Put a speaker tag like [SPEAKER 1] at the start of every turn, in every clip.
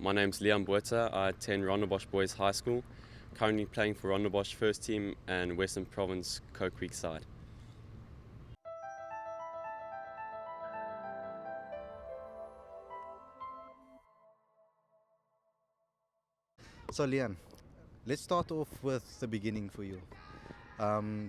[SPEAKER 1] My name's Lehan Botha. I attend Rondebosch Boys High School. Currently playing for Rondebosch first team and Western Province Coke Creek side.
[SPEAKER 2] So Leon, let's start off with the beginning for you.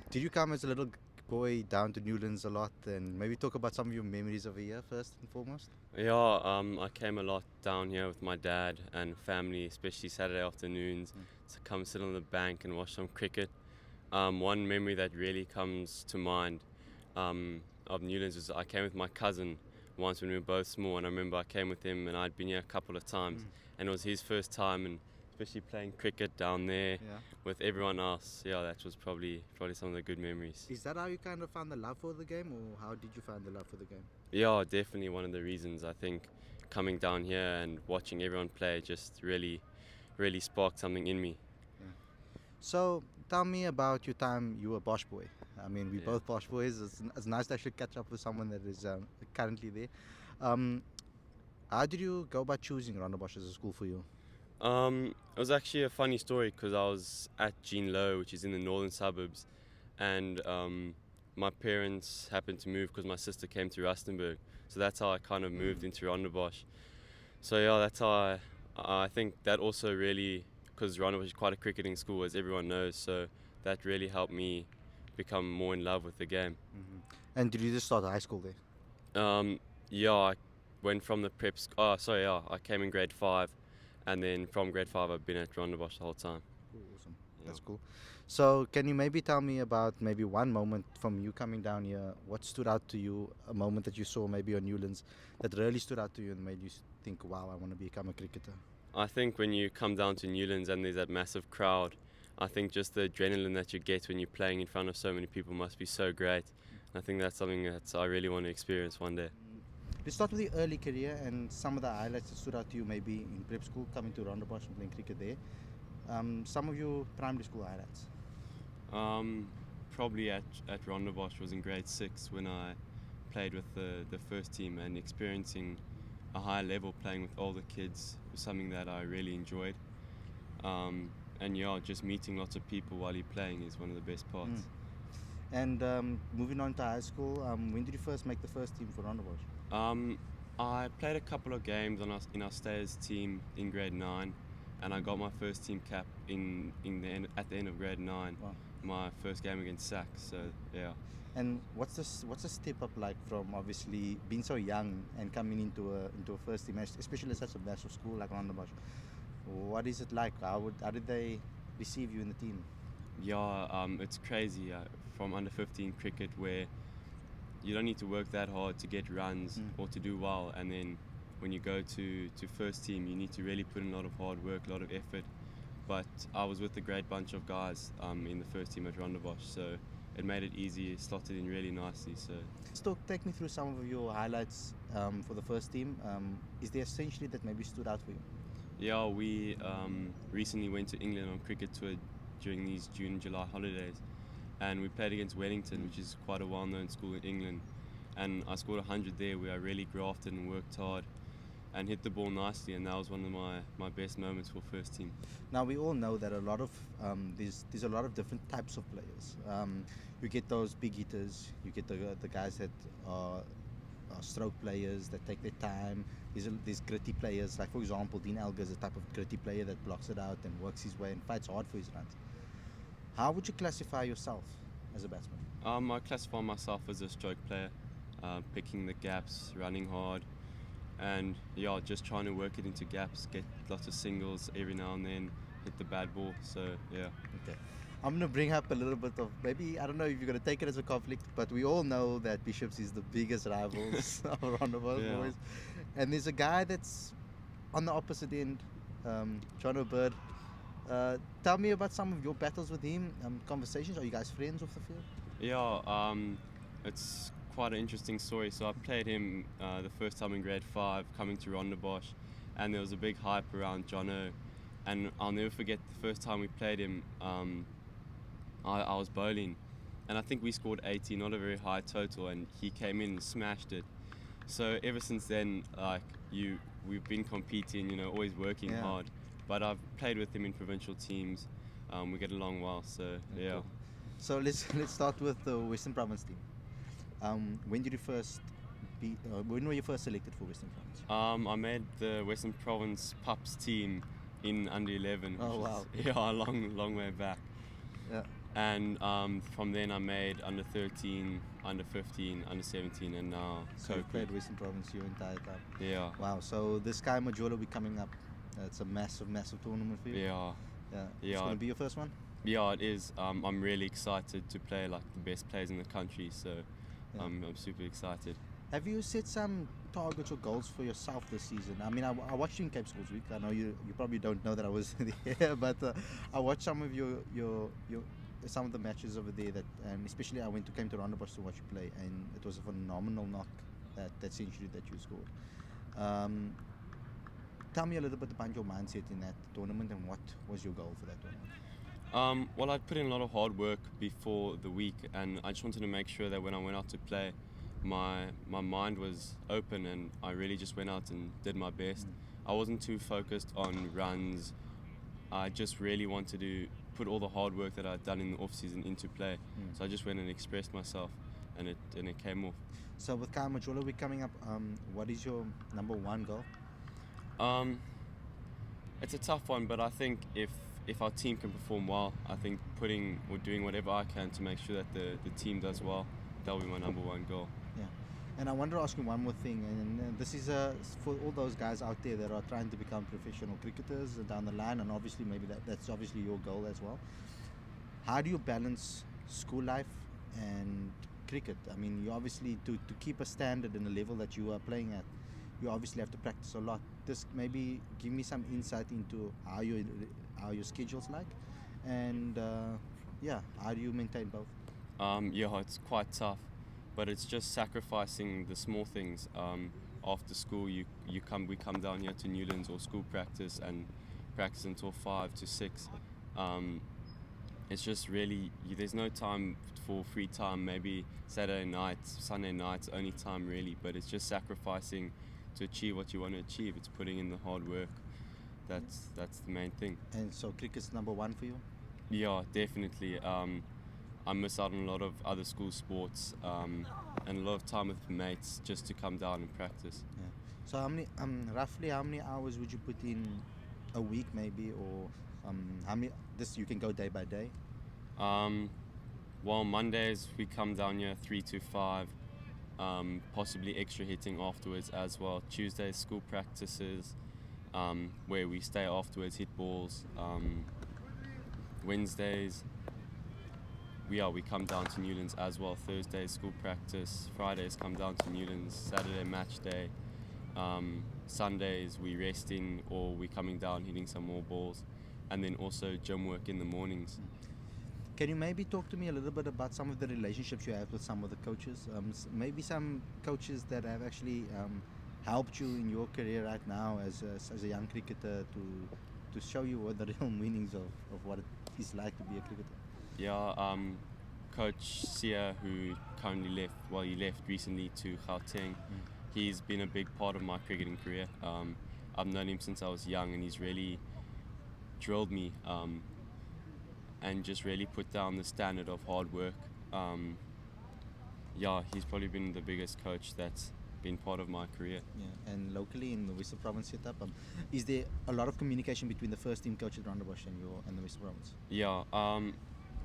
[SPEAKER 2] Did you come as a little boy down to Newlands a lot, and maybe talk about some of your memories over here first and foremost?
[SPEAKER 1] Yeah, I came a lot down here with my dad and family, especially Saturday afternoons, to come sit on the bank and watch some cricket. One memory that really comes to mind of Newlands was I came with my cousin once when we were both small, and I remember I came with him and I'd been here a couple of times, and it was his first time, and especially playing cricket down there
[SPEAKER 2] Yeah.
[SPEAKER 1] with everyone else. Yeah, that was probably some of the good memories.
[SPEAKER 2] Is that how you kind of found the love for the game, or how did you find the love for the game?
[SPEAKER 1] Yeah, definitely one of the reasons. I think coming down here and watching everyone play just really sparked something in me.
[SPEAKER 2] So tell me about your time you were Bosch boy. I mean, we
[SPEAKER 1] Yeah.
[SPEAKER 2] both Bosch boys. It's nice to actually catch up with someone that is currently there. Um, how did you go about choosing Rondebosch as a school for you?
[SPEAKER 1] It was actually a funny story because I was at Jean Low, which is in the northern suburbs, and my parents happened to move because my sister came to Rustenburg. So that's how I kind of moved into Rondebosch. So yeah, that's how I think that also really, because Rondebosch is quite a cricketing school, as everyone knows, so that really helped me become more in love with the game.
[SPEAKER 2] And did you just start high school there?
[SPEAKER 1] Yeah, I went from the preps. I came in grade 5, and then from grade 5 I've been at Rondebosch the whole time.
[SPEAKER 2] Cool, awesome.
[SPEAKER 1] Yeah.
[SPEAKER 2] That's cool. So, can you maybe tell me about maybe one moment from you coming down here? What stood out to you? A moment that you saw maybe on Newlands that really stood out to you and made you think, "Wow, I want to become a cricketer."
[SPEAKER 1] I think when you come down to Newlands and there's that massive crowd, I think just the adrenaline that you get when you're playing in front of so many people must be so great. I think that's something that I really want to experience one day.
[SPEAKER 2] Let's start with your early career and some of the highlights that stood out to you, maybe in prep school, coming to Rondebosch and playing cricket there. Some of your primary school highlights.
[SPEAKER 1] Probably at Rondebosch was in grade 6 when I played with the first team, and experiencing a high level playing with older kids was something that I really enjoyed. And yeah, just meeting lots of people while you're playing is one of the best parts.
[SPEAKER 2] And moving on to high school, when did you first make the first team for Rondebosch?
[SPEAKER 1] I played a couple of games in our stayers team in grade 9, and I got my first team cap at the end of grade 9.
[SPEAKER 2] Wow.
[SPEAKER 1] My first game against Sac. So yeah.
[SPEAKER 2] And what's the step up like from obviously being so young and coming into a first team, especially at such a massive school like Rondebosch? What is it like? How did they receive you in the team?
[SPEAKER 1] Yeah, it's crazy from under 15 cricket, where you don't need to work that hard to get runs or to do well, and then when you go to first team you need to really put in a lot of hard work, a lot of effort. But I was with a great bunch of guys in the first team at Rondebosch, so it made it easy, it slotted in really nicely. So
[SPEAKER 2] Still, take me through some of your highlights for the first team. Is there essentially that maybe stood out for you?
[SPEAKER 1] yeah, we recently went to England on cricket tour during these June and July holidays, and we played against Wellington, which is quite a well-known school in England, and I scored 100 there, where I really grafted and worked hard and hit the ball nicely, and that was one of my best moments for first team.
[SPEAKER 2] Now we all know that a lot of there's a lot of different types of players. You get those big hitters, you get the guys that are stroke players that take their time. There's gritty players, like for example Dean Elgar is a type of gritty player that blocks it out and works his way and fights hard for his runs. How would you classify yourself as a batsman?
[SPEAKER 1] I classify myself as a stroke player, picking the gaps, running hard, and yeah, just trying to work it into gaps, get lots of singles every now and then, hit the bad ball. So yeah.
[SPEAKER 2] Okay. I'm going to bring up a little bit of, maybe, I don't know if you're going to take it as a conflict, but we all know that Bishops is the biggest rivals of Rondebosch
[SPEAKER 1] Yeah.
[SPEAKER 2] boys. And there's a guy that's on the opposite end, Jono Bird. Tell me about some of your battles with him, conversations. Are you guys friends off the field?
[SPEAKER 1] Yeah, it's quite an interesting story. So I played him the first time in grade 5, coming to Rondebosch, and there was a big hype around Jono, and I'll never forget the first time we played him. I was bowling, and I think we scored 80, not a very high total, and he came in and smashed it. So ever since then, like, you we've been competing, always working
[SPEAKER 2] Yeah.
[SPEAKER 1] hard. But I've played with him in provincial teams. We get along well, so yeah.
[SPEAKER 2] Cool. So let's start with the Western Province team. When did you first when were you first selected for Western Province?
[SPEAKER 1] I made the Western Province Pups team in under 11.
[SPEAKER 2] Oh,
[SPEAKER 1] which
[SPEAKER 2] wow.
[SPEAKER 1] is, yeah, a long way back.
[SPEAKER 2] Yeah.
[SPEAKER 1] And from then I made under 13, under 15, under 17, and now
[SPEAKER 2] So you
[SPEAKER 1] Koku.
[SPEAKER 2] played Western Province your entire time.
[SPEAKER 1] Yeah,
[SPEAKER 2] Wow. So this Sky Majola will be coming up. It's a massive tournament for you.
[SPEAKER 1] yeah,
[SPEAKER 2] Yeah. It's
[SPEAKER 1] Yeah.
[SPEAKER 2] going to be your first one.
[SPEAKER 1] yeah. It is. I'm really excited to play like the best players in the country. So
[SPEAKER 2] Yeah.
[SPEAKER 1] I'm super excited.
[SPEAKER 2] Have you set some targets or goals for yourself this season? I mean, I watched you in Cape Schools Week. I know you probably don't know that I was there, but I watched some of your some of the matches over there. And especially I came to Rondebosch to watch you play, and it was a phenomenal knock that century that you scored. Tell me a little bit about your mindset in that tournament and what was your goal for that tournament?
[SPEAKER 1] Well, I'd put in a lot of hard work before the week, and I just wanted to make sure that when I went out to play, my mind was open, and I really just went out and did my best. I wasn't too focused on runs. I just really wanted to put all the hard work that I'd done in the off season into play. So I just went and expressed myself, and it came off.
[SPEAKER 2] So with Kyle Majola Week coming up, what is your number one goal?
[SPEAKER 1] It's a tough one, but I think if our team can perform well, I think doing whatever I can to make sure that the team does well, that'll be my number one goal.
[SPEAKER 2] Yeah, and I wanted to ask you one more thing, and this is for all those guys out there that are trying to become professional cricketers down the line, and obviously maybe that's obviously your goal as well. How do you balance school life and cricket? I mean, you obviously to keep a standard and a level that you are playing at, you obviously have to practice a lot. Just maybe give me some insight into how your schedule's like, and how do you maintain both?
[SPEAKER 1] Yeah, it's quite tough, but it's just sacrificing the small things. After school, we come down here to Newlands or school practice and practice until 5 to 6. It's just really there's no time for free time. Maybe Saturday nights, Sunday nights, only time really. But it's just sacrificing to achieve what you want to achieve. It's putting in the hard work. That's the main thing.
[SPEAKER 2] And so cricket's number one for you?
[SPEAKER 1] Yeah, definitely. I miss out on a lot of other school sports and a lot of time with mates just to come down and practice.
[SPEAKER 2] Yeah. So roughly how many hours would you put in a week maybe, or how many? This you can go day by day.
[SPEAKER 1] Well, Mondays we come down here 3 to 5. Possibly extra hitting afterwards as well. Tuesdays school practices where we stay afterwards, hit balls. Wednesdays we come down to Newlands as well. Thursdays school practice. Fridays come down to Newlands. Saturday match day. Sundays we resting or we coming down hitting some more balls, and then also gym work in the mornings.
[SPEAKER 2] Can you maybe talk to me a little bit about some of the relationships you have with some of the coaches? Maybe some coaches that have actually helped you in your career right now as a young cricketer to show you what the real meanings of what it is like to be a cricketer.
[SPEAKER 1] Yeah, Coach Sia, who currently he left recently to Gauteng. He's been a big part of my cricketing career. I've known him since I was young, and he's really drilled me and just really put down the standard of hard work. He's probably been the biggest coach that's been part of my career.
[SPEAKER 2] Yeah, and locally in the Western Province setup, is there a lot of communication between the first team coach at Rondebosch and the Western Province?
[SPEAKER 1] Yeah,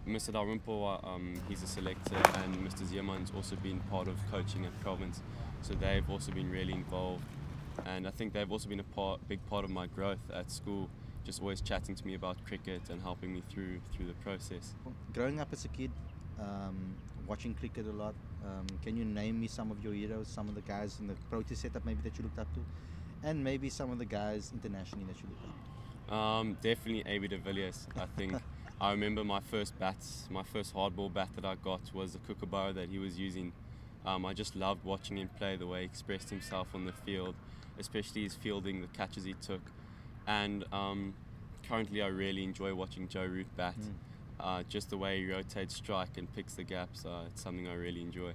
[SPEAKER 1] Mr. Dalrymple, he's a selector, and Mr. Zierman's also been part of coaching at Province, so they've also been really involved, and I think they've also been a big part of my growth at school, just always chatting to me about cricket and helping me through the process.
[SPEAKER 2] Growing up as a kid, watching cricket a lot, can you name me some of your heroes, some of the guys in the Proteas setup maybe that you looked up to, and maybe some of the guys internationally that you looked up to?
[SPEAKER 1] Definitely A.B. de Villiers. I think I remember my first hardball bat that I got was a kookaburra that he was using. I just loved watching him play, the way he expressed himself on the field, especially his fielding, the catches he took. And currently I really enjoy watching Joe Root bat. Just the way he rotates strike and picks the gaps, it's something I really enjoy.